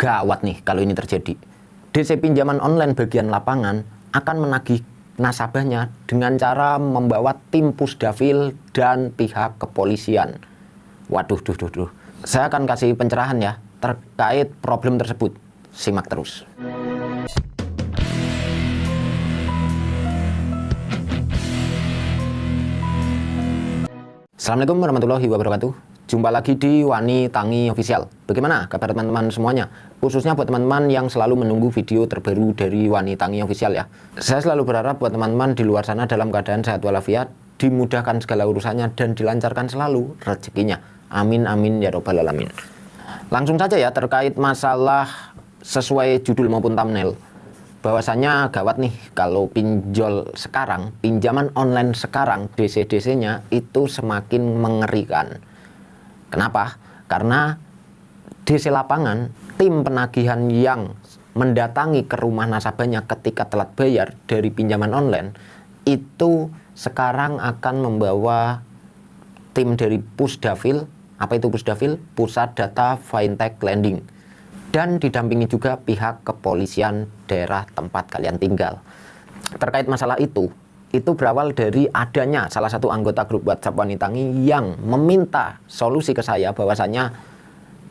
Gawat nih kalau ini terjadi. DC pinjaman online bagian lapangan akan menagih nasabahnya dengan cara membawa tim Pusdafil dan pihak kepolisian. Waduh, saya akan kasih pencerahan ya terkait problem tersebut. Simak terus. Assalamualaikum warahmatullahi wabarakatuh. Jumpa lagi di Wani Tangi Official. Bagaimana kabar teman-teman semuanya? Khususnya buat teman-teman yang selalu menunggu video terbaru dari Wani Tangi Official ya. Saya selalu berharap buat teman-teman di luar sana dalam keadaan sehat walafiat, dimudahkan segala urusannya dan dilancarkan selalu rezekinya. Amin amin ya robbal alamin. Langsung saja ya terkait masalah sesuai judul maupun thumbnail. Bahwasanya gawat nih kalau pinjol sekarang, pinjaman online sekarang DC-DC-nya itu semakin mengerikan. Kenapa? Karena DC lapangan, tim penagihan yang mendatangi ke rumah nasabahnya ketika telat bayar dari pinjaman online itu sekarang akan membawa tim dari Pusdafil. Apa itu Pusdafil? Pusat Data Fintech Lending. Dan didampingi juga pihak kepolisian daerah tempat kalian tinggal. Terkait masalah itu berawal dari adanya salah satu anggota grup WhatsApp Wani Tangi yang meminta solusi ke saya bahwasanya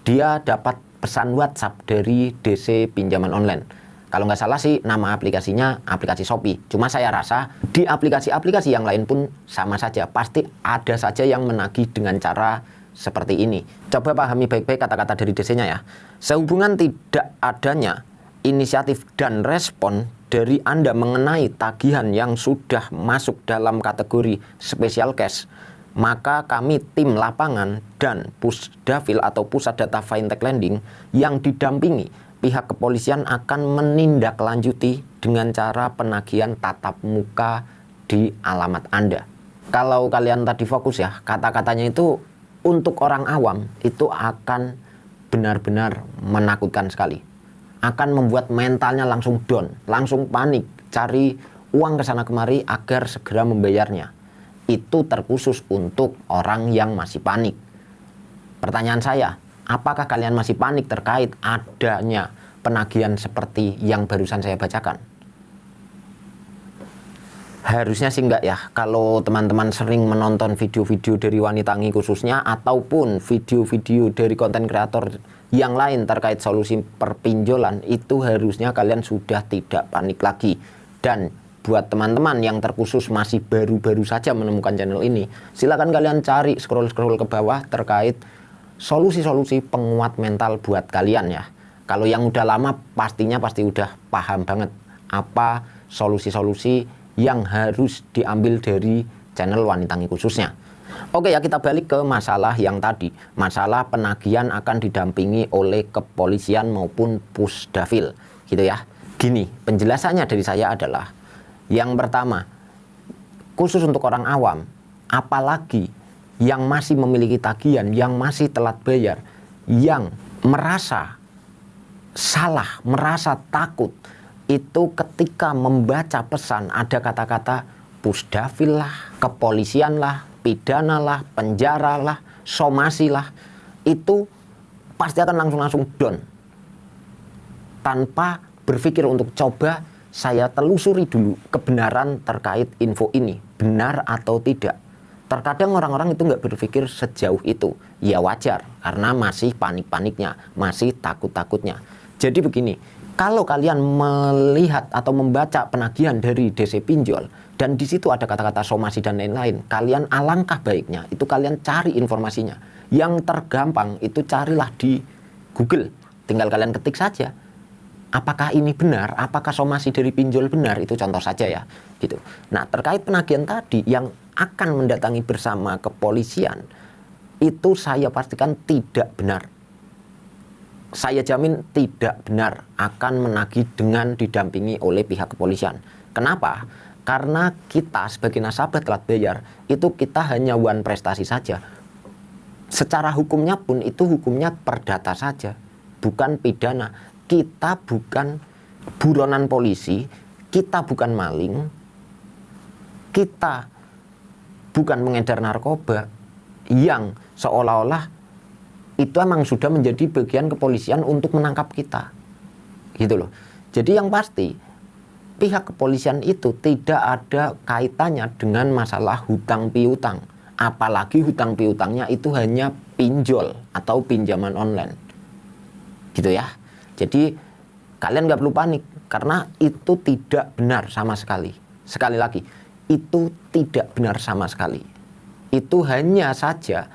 dia dapat pesan WhatsApp dari DC pinjaman online. Kalau nggak salah sih nama aplikasinya aplikasi Shopee. Cuma saya rasa di aplikasi-aplikasi yang lain pun sama saja. Pasti ada saja yang menagih dengan cara seperti ini. Coba pahami baik-baik kata-kata dari DC-nya ya. Sehubungan tidak adanya inisiatif dan respon dari Anda mengenai tagihan yang sudah masuk dalam kategori special case, maka kami tim lapangan dan Pusdafil atau Pusat Data Fintech Lending yang didampingi pihak kepolisian akan menindaklanjuti dengan cara penagihan tatap muka di alamat Anda. Kalau kalian tadi fokus ya, kata-katanya itu untuk orang awam itu akan benar-benar menakutkan sekali. Akan membuat mentalnya langsung down, langsung panik, cari uang ke sana kemari agar segera membayarnya. Itu terkhusus untuk orang yang masih panik. Pertanyaan saya, apakah kalian masih panik terkait adanya penagihan seperti yang barusan saya bacakan? Harusnya sih enggak ya. Kalau teman-teman sering menonton video-video dari Wani Tangi khususnya ataupun video-video dari konten kreator yang lain terkait solusi perpinjolan, itu harusnya kalian sudah tidak panik lagi. Dan buat teman-teman yang terkhusus masih baru-baru saja menemukan channel ini, silakan kalian cari scroll-scroll ke bawah terkait solusi-solusi penguat mental buat kalian ya. Kalau yang udah lama pastinya pasti udah paham banget apa solusi-solusi yang harus diambil dari channel Wani Tangi khususnya. Oke ya, kita balik ke masalah yang tadi. Masalah penagihan akan didampingi oleh kepolisian maupun Pusdafil gitu ya. Gini, penjelasannya dari saya adalah yang pertama, khusus untuk orang awam, apalagi yang masih memiliki tagihan, yang masih telat bayar, yang merasa salah, merasa takut, itu ketika membaca pesan ada kata-kata Pusdafil lah, kepolisian lah, pidana lah, penjara lah, somasi lah, itu pasti akan langsung down tanpa berpikir untuk coba saya telusuri dulu kebenaran terkait info ini, benar atau tidak. Terkadang orang-orang itu nggak berpikir sejauh itu. Ya wajar, karena masih panik-paniknya, masih takut-takutnya. Jadi begini, kalau kalian melihat atau membaca penagihan dari DC pinjol dan di situ ada kata-kata somasi dan lain-lain, kalian alangkah baiknya itu kalian cari informasinya. Yang tergampang itu carilah di Google. Tinggal kalian ketik saja. Apakah ini benar? Apakah somasi dari pinjol benar? Itu contoh saja ya, gitu. Nah, terkait penagihan tadi yang akan mendatangi bersama kepolisian, itu saya pastikan tidak benar. Saya jamin tidak benar akan menagih dengan didampingi oleh pihak kepolisian. Kenapa? Karena kita sebagai nasabah telat bayar, itu kita hanya one prestasi saja. Secara hukumnya pun itu hukumnya perdata saja, bukan pidana. Kita bukan buronan polisi, kita bukan maling, kita bukan mengedar narkoba yang seolah-olah itu emang sudah menjadi bagian kepolisian untuk menangkap kita, gitu loh. Jadi yang pasti pihak kepolisian itu tidak ada kaitannya dengan masalah hutang piutang, apalagi hutang piutangnya itu hanya pinjol atau pinjaman online, gitu ya. Jadi kalian nggak perlu panik karena itu tidak benar sama sekali. Sekali lagi, itu tidak benar sama sekali. Itu hanya saja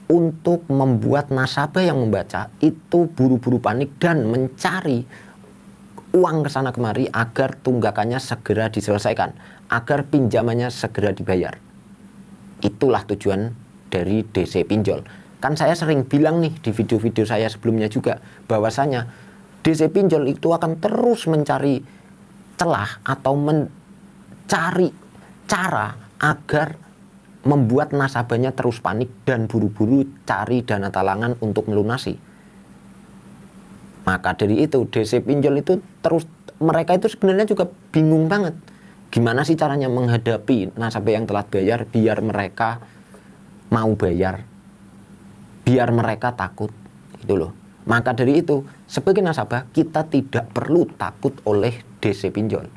untuk membuat nasabah yang membaca itu buru-buru panik dan mencari uang ke sana kemari agar tunggakannya segera diselesaikan, agar pinjamannya segera dibayar. Itulah tujuan dari DC Pinjol. Kan saya sering bilang nih di video-video saya sebelumnya juga, bahwasanya DC Pinjol itu akan terus mencari celah atau mencari cara agar membuat nasabahnya terus panik dan buru-buru cari dana talangan untuk melunasi. Maka dari itu DC Pinjol itu terus, mereka itu sebenarnya juga bingung banget gimana sih caranya menghadapi nasabah yang telat bayar biar mereka mau bayar, biar mereka takut, gitu loh. Maka dari itu sebagai nasabah kita tidak perlu takut oleh DC Pinjol.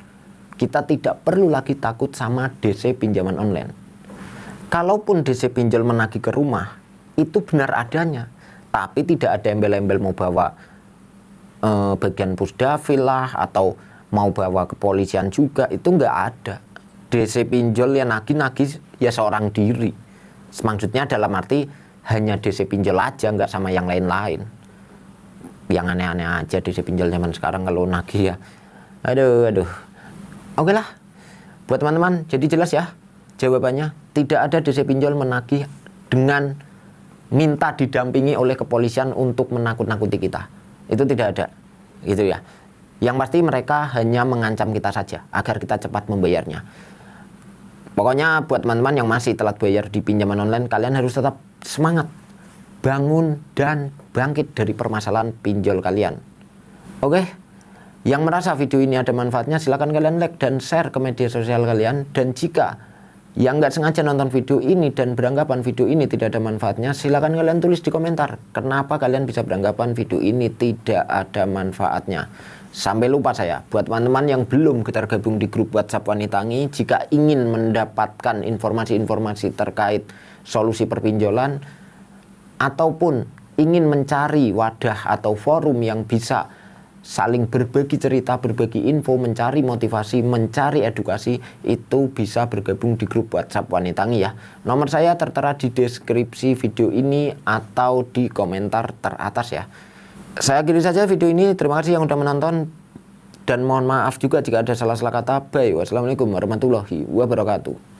Kita tidak perlu lagi takut sama DC pinjaman online. Kalaupun DC Pinjol menagih ke rumah, itu benar adanya, tapi tidak ada embel-embel mau bawa bagian pusdafil lah atau mau bawa kepolisian juga, itu nggak ada. DC Pinjol yang nagih-nagih ya seorang diri. Maksudnya dalam arti hanya DC Pinjol aja, nggak sama yang lain-lain. Yang aneh-aneh aja DC Pinjol zaman sekarang kalau nagih ya. Aduh. Oke lah, buat teman-teman jadi jelas ya jawabannya. Tidak ada DC Pinjol menagih dengan minta didampingi oleh kepolisian untuk menakut-nakuti kita. Itu tidak ada, gitu ya. Yang pasti mereka hanya mengancam kita saja agar kita cepat membayarnya. Pokoknya buat teman-teman yang masih telat bayar di pinjaman online, kalian harus tetap semangat, bangun dan bangkit dari permasalahan pinjol kalian. Oke, yang merasa video ini ada manfaatnya silahkan kalian like dan share ke media sosial kalian. Dan jika yang nggak sengaja nonton video ini dan beranggapan video ini tidak ada manfaatnya, silakan kalian tulis di komentar kenapa kalian bisa beranggapan video ini tidak ada manfaatnya. Sampai lupa saya, buat teman-teman yang belum tergabung di grup WhatsApp Wanitangi, jika ingin mendapatkan informasi-informasi terkait solusi perpinjolan ataupun ingin mencari wadah atau forum yang bisa saling berbagi cerita, berbagi info, mencari motivasi, mencari edukasi, itu bisa bergabung di grup WhatsApp Wanitangi ya. Nomor saya tertera di deskripsi video ini atau di komentar teratas ya. Saya akhiri saja video ini. Terima kasih yang sudah menonton dan mohon maaf juga jika ada salah-salah kata. Bye. Wassalamualaikum warahmatullahi wabarakatuh.